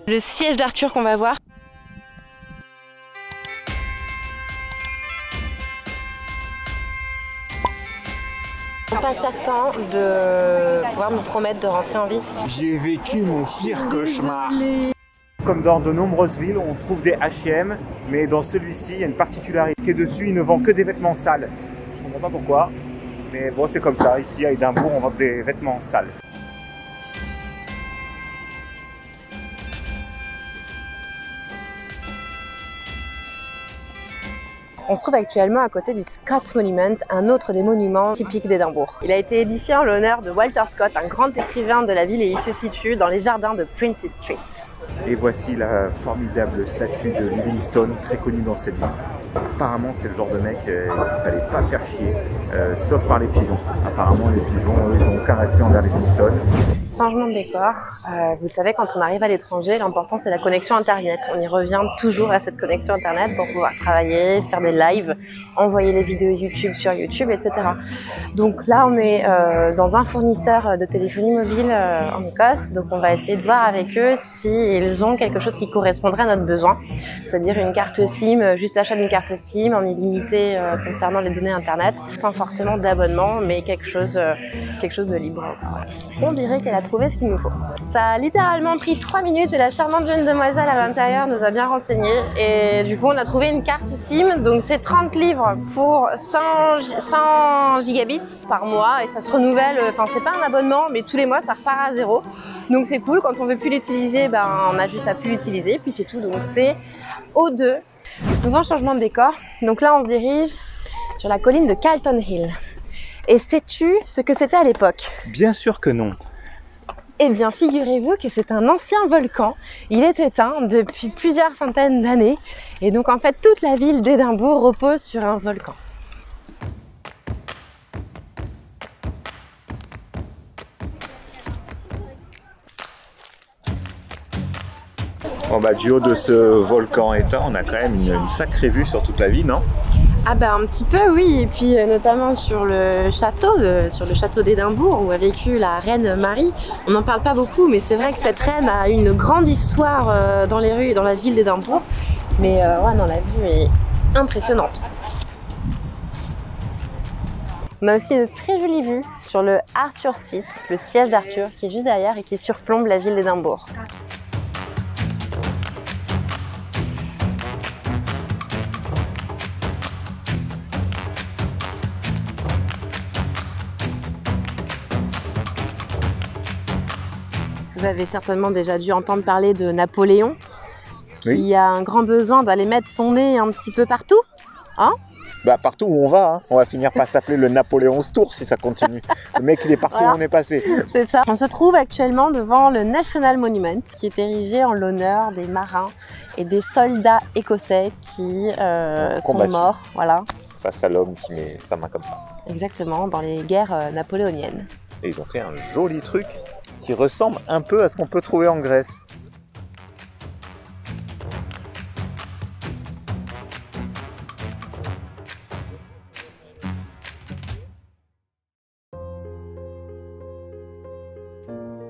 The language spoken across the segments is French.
Le siège d'Arthur qu'on va voir. Pas certain de pouvoir me promettre de rentrer en ville. J'ai vécu mon pire cauchemar. Comme dans de nombreuses villes, on trouve des H&M, mais dans celui-ci, il y a une particularité dessus, il ne vend que des vêtements sales. Je ne comprends pas pourquoi, mais bon, c'est comme ça. Ici, à Édimbourg, on vend des vêtements sales. On se trouve actuellement à côté du Scott Monument, un autre des monuments typiques d'Édimbourg. Il a été édifié en l'honneur de Walter Scott, un grand écrivain de la ville, et il se situe dans les jardins de Princes Street. Et voici la formidable statue de Livingstone, très connue dans cette ville. Apparemment, c'était le genre de mec, il ne fallait pas faire chier, sauf par les pigeons. Apparemment, les pigeons, eux, ils n'ont aucun respect envers Livingstone. Changement de décor. Vous savez, quand on arrive à l'étranger, l'important c'est la connexion internet. On y revient toujours à cette connexion internet pour pouvoir travailler, faire des lives, envoyer les vidéos YouTube sur YouTube, etc. Donc là, on est dans un fournisseur de téléphonie mobile en Écosse. Donc on va essayer de voir avec eux s'ils ont quelque chose qui correspondrait à notre besoin. C'est-à-dire une carte SIM, juste l'achat d'une carte SIM en illimité concernant les données internet, sans forcément d'abonnement, mais quelque chose de libre. On dirait qu'elle a trouvé ce qu'il nous faut. Ça a littéralement pris 3 minutes et la charmante jeune demoiselle à l'intérieur nous a bien renseigné. Et du coup, on a trouvé une carte SIM, donc c'est 30 livres pour 100 gigabits par mois et ça se renouvelle, enfin c'est pas un abonnement, mais tous les mois ça repart à zéro. Donc c'est cool, quand on veut plus l'utiliser, ben, on a juste à plus l'utiliser, puis c'est tout. Donc c'est O2. Nouveau changement de décor. Donc là, on se dirige sur la colline de Calton Hill. Et sais-tu ce que c'était à l'époque? Bien sûr que non. Eh bien, figurez-vous que c'est un ancien volcan. Il est éteint depuis plusieurs centaines d'années. Et donc, en fait, toute la ville d'Édimbourg repose sur un volcan. Bon bah, du haut de ce volcan éteint, on a quand même une sacrée vue sur toute la ville, non? Ah bah un petit peu oui, et puis notamment sur le château d'Édimbourg où a vécu la reine Marie. On n'en parle pas beaucoup, mais c'est vrai que cette reine a une grande histoire dans les rues et dans la ville d'Édimbourg. Mais ouais, non, la vue est impressionnante. On a aussi une très jolie vue sur le Arthur Seat, le siège d'Arthur, qui est juste derrière et qui surplombe la ville d'Édimbourg. Vous avez certainement déjà dû entendre parler de Napoléon, qui a un grand besoin d'aller mettre son nez un petit peu partout, hein? Bah partout où on va, hein. On va finir par s'appeler le Napoléon's Tour si ça continue. Le mec il est partout où on est passé. C'est ça. On se trouve actuellement devant le National Monument, qui est érigé en l'honneur des marins et des soldats écossais qui sont morts, voilà. Face à l'homme qui met sa main comme ça. Exactement, dans les guerres napoléoniennes. Et ils ont fait un joli truc qui ressemble un peu à ce qu'on peut trouver en Grèce.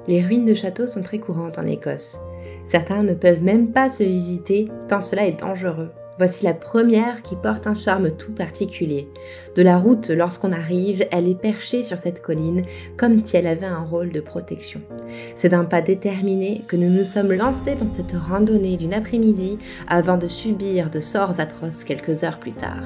Les ruines de châteaux sont très courantes en Écosse. Certains ne peuvent même pas se visiter tant cela est dangereux. Voici la première qui porte un charme tout particulier. De la route, lorsqu'on arrive, elle est perchée sur cette colline comme si elle avait un rôle de protection. C'est d'un pas déterminé que nous nous sommes lancés dans cette randonnée d'une après-midi avant de subir de sorts atroces quelques heures plus tard.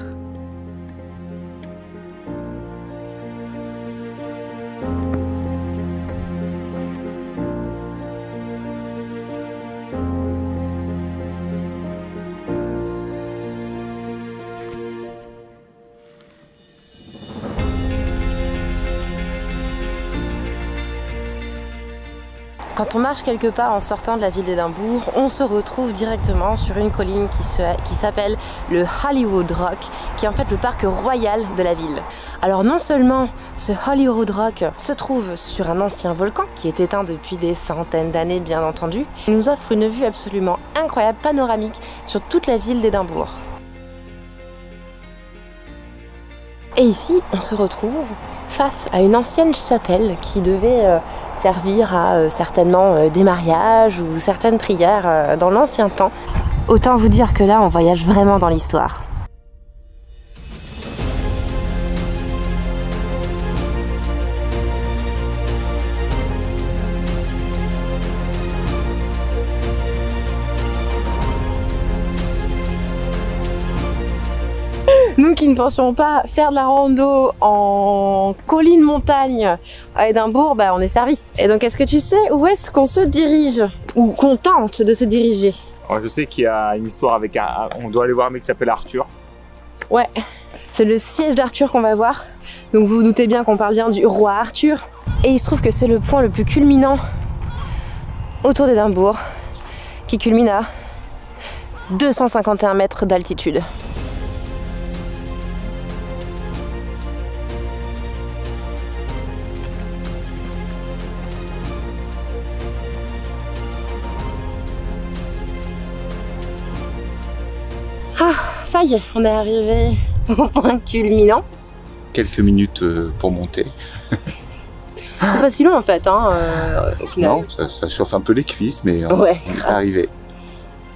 Quand on marche quelque part en sortant de la ville d'Édimbourg, on se retrouve directement sur une colline qui s'appelle le Holyrood Rock, qui est en fait le parc royal de la ville. Alors non seulement ce Holyrood Rock se trouve sur un ancien volcan qui est éteint depuis des centaines d'années bien entendu, il nous offre une vue absolument incroyable, panoramique sur toute la ville d'Édimbourg. Et ici, on se retrouve face à une ancienne chapelle qui devait servir à certainement des mariages ou certaines prières dans l'ancien temps. Autant vous dire que là, on voyage vraiment dans l'histoire. Nous qui ne pensions pas faire de la rando en colline montagne à Édimbourg, bah on est servi. Et donc est-ce que tu sais où est-ce qu'on se dirige? Ou qu'on tente de se diriger? Alors, je sais qu'il y a une histoire avec on doit aller voir un mec qui s'appelle Arthur. Ouais, c'est le siège d'Arthur qu'on va voir. Donc vous vous doutez bien qu'on parle bien du roi Arthur. Et il se trouve que c'est le point le plus culminant autour d'Édimbourg, qui culmine à 251 mètres d'altitude. Ah, ça y est, on est arrivé au point culminant. Quelques minutes pour monter. C'est pas si long en fait, hein, au final. Non, ça chauffe un peu les cuisses, mais ouais, on est arrivé.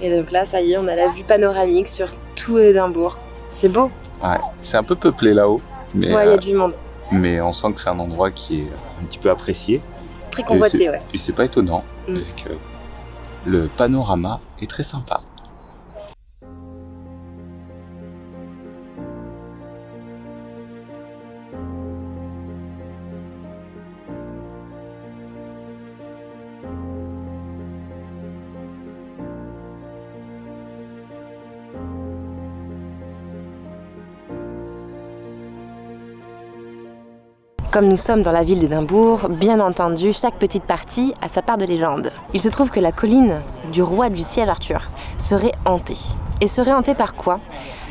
Et donc là, ça y est, on a la vue panoramique sur tout Édimbourg. C'est beau. Ouais, c'est un peu peuplé là-haut. Mais ouais, il y a du monde. Mais on sent que c'est un endroit qui est un petit peu apprécié. Très convoité, ouais. Et c'est pas étonnant, parce que le panorama est très sympa. Comme nous sommes dans la ville d'Édimbourg, bien entendu, chaque petite partie a sa part de légende. Il se trouve que la colline du roi du siège Arthur serait hantée. Et serait hantée par quoi?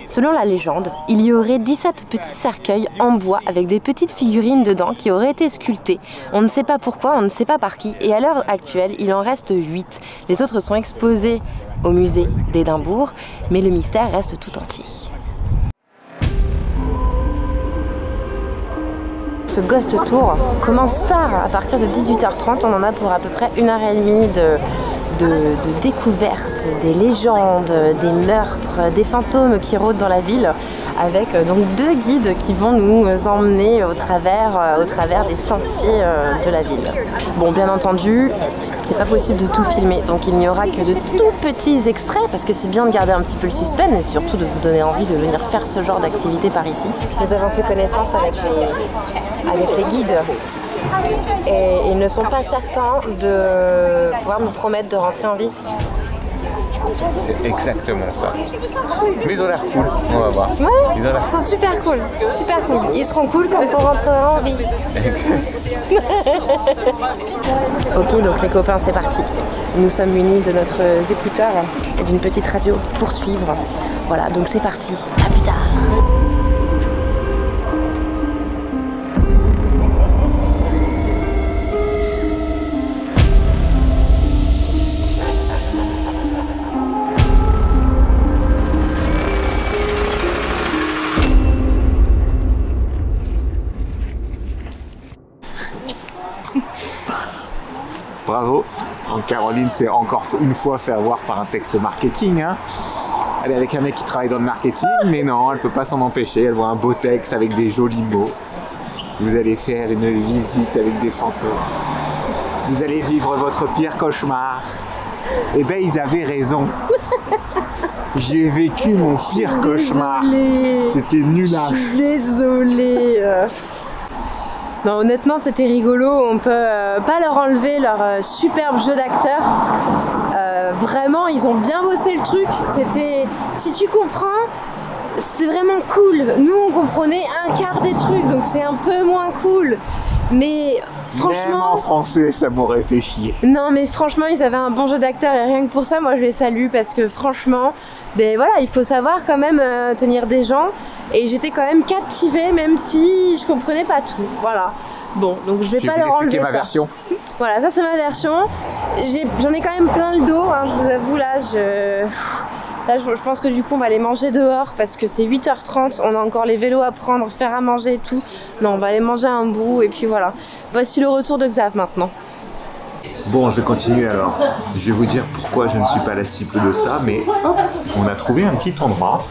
Selon la légende, il y aurait 17 petits cercueils en bois avec des petites figurines dedans qui auraient été sculptées. On ne sait pas pourquoi, on ne sait pas par qui. Et à l'heure actuelle, il en reste 8. Les autres sont exposés au musée d'Édimbourg, mais le mystère reste tout entier. Ce Ghost Tour commence tard, à partir de 18h30, on en a pour à peu près 1h30 de découverte des légendes, des meurtres, des fantômes qui rôdent dans la ville, avec donc 2 guides qui vont nous emmener au travers des sentiers de la ville. Bon, bien entendu, c'est pas possible de tout filmer, donc il n'y aura que de tout petits extraits, parce que c'est bien de garder un petit peu le suspense et surtout de vous donner envie de venir faire ce genre d'activité par ici. Nous avons fait connaissance avec les guides. Et ils ne sont pas certains de pouvoir nous promettre de rentrer en vie. C'est exactement ça. Mais ils ont l'air cool, on va voir. Ouais, ils sont super cool, super cool. Ils seront cool quand on rentrera en vie. Ok, donc les copains, c'est parti. Nous sommes munis de notre écouteur et d'une petite radio pour suivre. Voilà, donc c'est parti. À plus tard. Bravo. Caroline s'est encore une fois fait avoir par un texte marketing. Hein. Elle est avec un mec qui travaille dans le marketing, mais non, elle peut pas s'en empêcher. Elle voit un beau texte avec des jolis mots. Vous allez faire une visite avec des fantômes. Vous allez vivre votre pire cauchemar. Eh ben, ils avaient raison. J'ai vécu mon pire cauchemar. C'était nul à... Je suis désolée. Non, honnêtement, c'était rigolo. On peut pas leur enlever leur superbe jeu d'acteur. Vraiment, ils ont bien bossé le truc. C'était, si tu comprends, c'est vraiment cool. Nous, on comprenait un quart des trucs, donc c'est un peu moins cool. Mais franchement, même en français, ça m'aurait fait chier. Non, mais franchement, ils avaient un bon jeu d'acteur et rien que pour ça, moi, je les salue parce que franchement, ben voilà, il faut savoir quand même tenir des gens. Et j'étais quand même captivée, même si je comprenais pas tout. Voilà. Bon, donc je vais pas leur enlever ma version. Voilà, ça c'est ma version. J'en ai quand même plein le dos, hein, je vous avoue, là, je pense que du coup on va aller manger dehors parce que c'est 8h30, on a encore les vélos à prendre, faire à manger et tout. Non, on va aller manger un bout et puis voilà. Voici le retour de Xav maintenant. Bon, je vais continuer alors. Je vais vous dire pourquoi je ne suis pas la cible de ça, mais hop, on a trouvé un petit endroit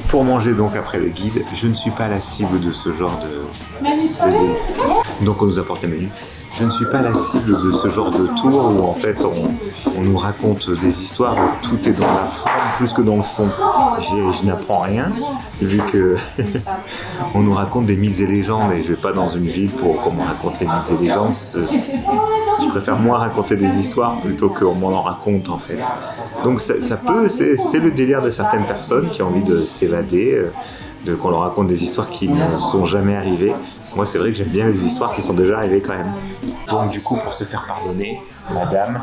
pour manger donc après le guide. Je ne suis pas la cible de ce genre de... Donc on nous apporte le menu. Je ne suis pas la cible de ce genre de tour où en fait on nous raconte des histoires où tout est dans la forme plus que dans le fond. Je n'apprends rien vu que on nous raconte des mythes et légendes et je vais pas dans une ville pour qu'on me raconte les mythes et légendes. Je préfère moi raconter des histoires plutôt qu'on m'en raconte en fait. Donc ça peut, c'est le délire de certaines personnes qui ont envie de s'évader, qu'on leur raconte des histoires qui ne sont jamais arrivées. Moi, c'est vrai que j'aime bien les histoires qui sont déjà arrivées quand même. Donc, du coup, pour se faire pardonner, madame...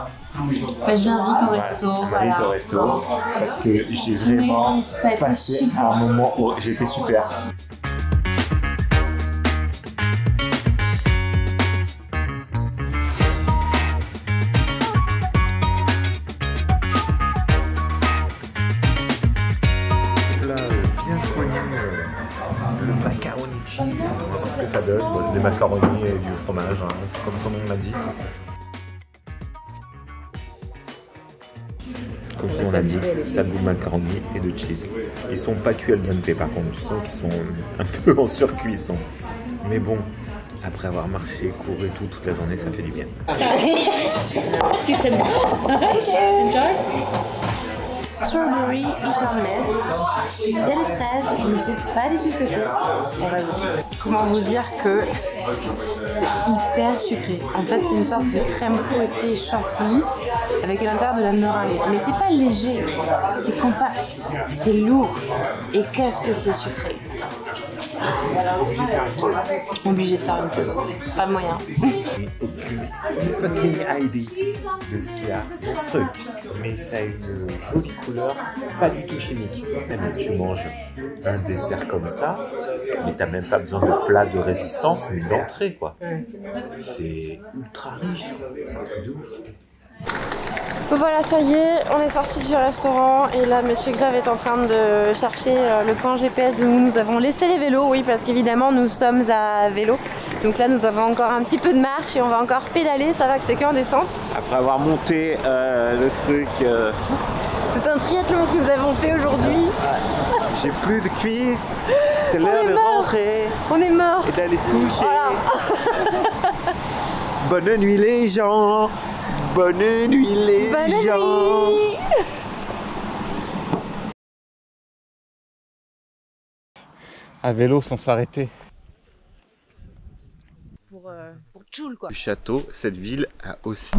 je l'invite au resto. Voilà. Au resto, parce que j'ai vraiment passé un moment où j'étais super. Le macaroni cheese, on va voir ce que ça donne. Bon, c'est des macaronis et du fromage, hein. C'est comme son nom l'a dit. Comme son nom l'a dit, ça goûte de macaroni et de cheese. Ils sont pas cuits al dente par contre, tu sens qu'ils sont un peu en surcuisson. Mais bon, après avoir marché, couru et tout toute la journée, ça fait du bien. Strawberry Eton Mess. Il y a des fraises, je ne sais pas du tout ce que c'est. On va goûter. Comment vous dire que c'est hyper sucré. En fait, c'est une sorte de crème fouettée chantilly avec à l'intérieur de la meringue. Mais c'est pas léger, c'est compact, c'est lourd. Et qu'est-ce que c'est sucré. Obligé de faire une pause. Pas de moyen. Aucune fucking idée de ce qu'il y a dans ce truc. Mais ça a une jolie couleur, pas du tout chimique. Mais tu manges un dessert comme ça, mais t'as même pas besoin de plat de résistance, mais d'entrée quoi. C'est ultra riche, c'est de ouf. Voilà, ça y est, on est sorti du restaurant et là monsieur Xav est en train de chercher le point GPS où nous avons laissé les vélos, oui parce qu'évidemment nous sommes à vélo. Donc là nous avons encore un petit peu de marche et on va encore pédaler, ça va que c'est qu'en descente. Après avoir monté le truc... C'est un triathlon que nous avons fait aujourd'hui. J'ai plus de cuisses, c'est l'heure de rentrer. On est mort. Et d'aller se coucher. Voilà. Bonne nuit les gens. Bonne nuit les gens. Nuit. À vélo sans s'arrêter. Pour tchoul quoi. Du château, cette ville a aussi...